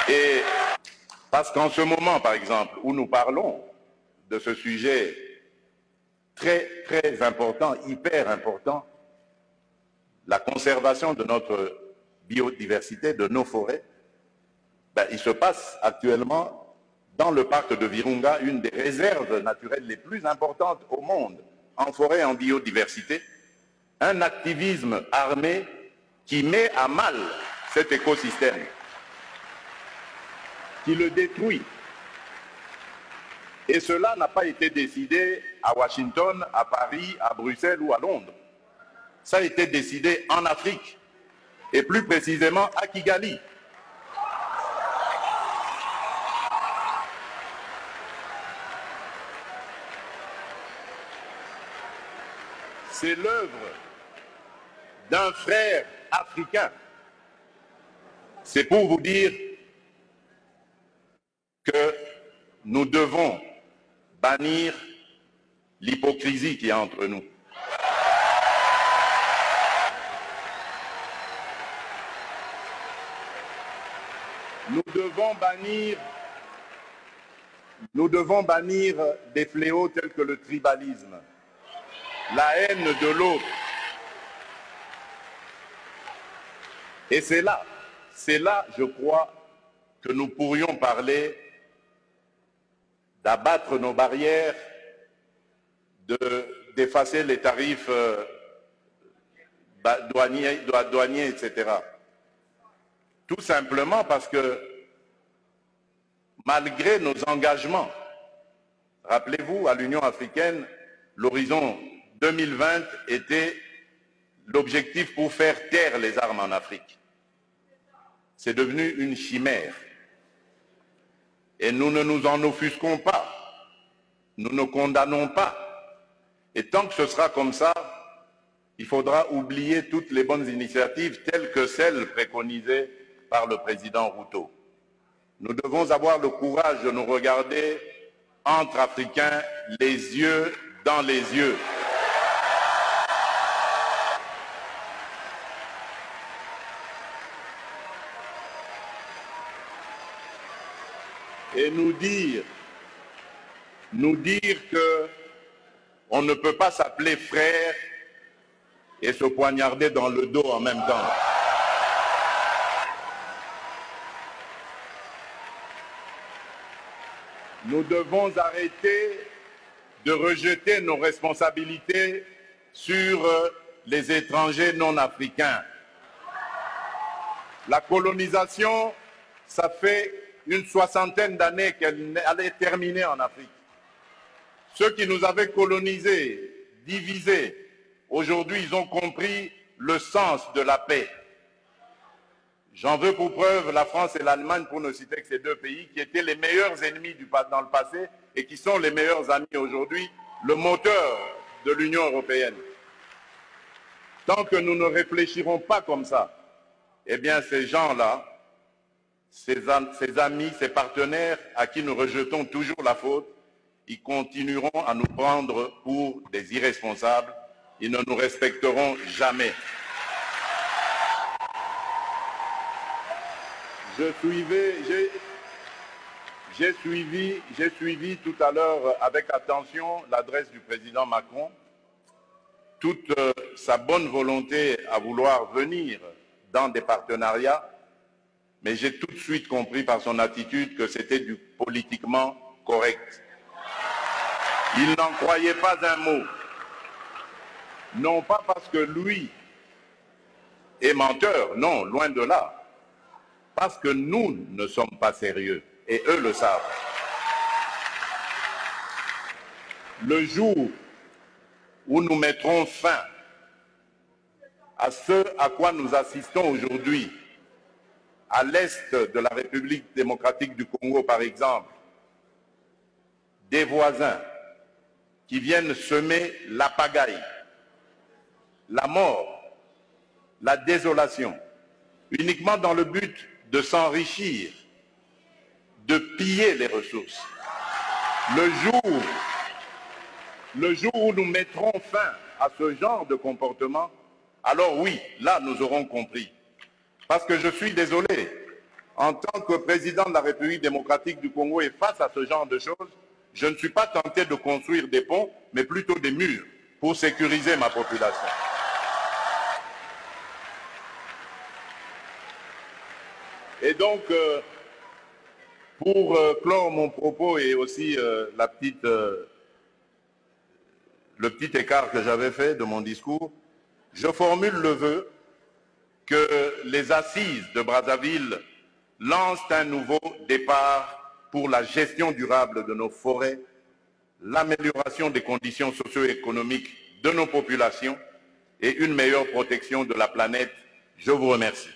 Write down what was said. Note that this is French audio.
Et parce qu'en ce moment, par exemple, où nous parlons de ce sujet très, très important, hyper important, la conservation de notre biodiversité, de nos forêts, ben, il se passe actuellement dans le parc de Virunga une des réserves naturelles les plus importantes au monde, en forêt et en biodiversité, un activisme armé qui met à mal cet écosystème, qui le détruit. Et cela n'a pas été décidé à Washington, à Paris, à Bruxelles ou à Londres. Ça a été décidé en Afrique, et plus précisément à Kigali. C'est l'œuvre d'un frère africain. C'est pour vous dire que nous devons bannir l'hypocrisie qui est entre nous. Nous devons bannir des fléaux tels que le tribalisme, la haine de l'autre. Et c'est là, je crois, que nous pourrions parler d'abattre nos barrières, d'effacer les tarifs douaniers, etc. Tout simplement parce que, malgré nos engagements, rappelez-vous, à l'Union africaine, l'horizon 2020 était l'objectif pour faire taire les armes en Afrique. C'est devenu une chimère. Et nous ne nous en offusquons pas. Nous ne condamnons pas. Et tant que ce sera comme ça, il faudra oublier toutes les bonnes initiatives telles que celles préconisées par le président Ruto. Nous devons avoir le courage de nous regarder entre Africains, les yeux dans les yeux. Et nous dire que on ne peut pas s'appeler frère et se poignarder dans le dos en même temps. Nous devons arrêter de rejeter nos responsabilités sur les étrangers non africains. La colonisation, ça fait une 60aine d'années qu'elle allait terminer en Afrique. Ceux qui nous avaient colonisés, divisés, aujourd'hui ils ont compris le sens de la paix. J'en veux pour preuve la France et l'Allemagne, pour ne citer que ces deux pays, qui étaient les meilleurs ennemis dans le passé et qui sont les meilleurs amis aujourd'hui, le moteur de l'Union européenne. Tant que nous ne réfléchirons pas comme ça, eh bien ces gens-là, ces amis, ces partenaires à qui nous rejetons toujours la faute, ils continueront à nous prendre pour des irresponsables, ils ne nous respecteront jamais. J'ai suivi tout à l'heure avec attention l'adresse du président Macron, toute sa bonne volonté à vouloir venir dans des partenariats, mais j'ai tout de suite compris par son attitude que c'était du politiquement correct. Il n'en croyait pas un mot. Non pas parce que lui est menteur, non, loin de là. Parce que nous ne sommes pas sérieux, et eux le savent. Le jour où nous mettrons fin à ce à quoi nous assistons aujourd'hui, à l'est de la République démocratique du Congo par exemple, des voisins qui viennent semer la pagaille, la mort, la désolation, uniquement dans le but de s'enrichir, de piller les ressources. Le jour où nous mettrons fin à ce genre de comportement, alors oui, là nous aurons compris. Parce que je suis désolé, en tant que président de la République démocratique du Congo et face à ce genre de choses, je ne suis pas tenté de construire des ponts, mais plutôt des murs pour sécuriser ma population. Et donc, pour clore mon propos et aussi le petit écart que j'avais fait de mon discours, je formule le vœu que les assises de Brazzaville lancent un nouveau départ pour la gestion durable de nos forêts, l'amélioration des conditions socio-économiques de nos populations et une meilleure protection de la planète. Je vous remercie.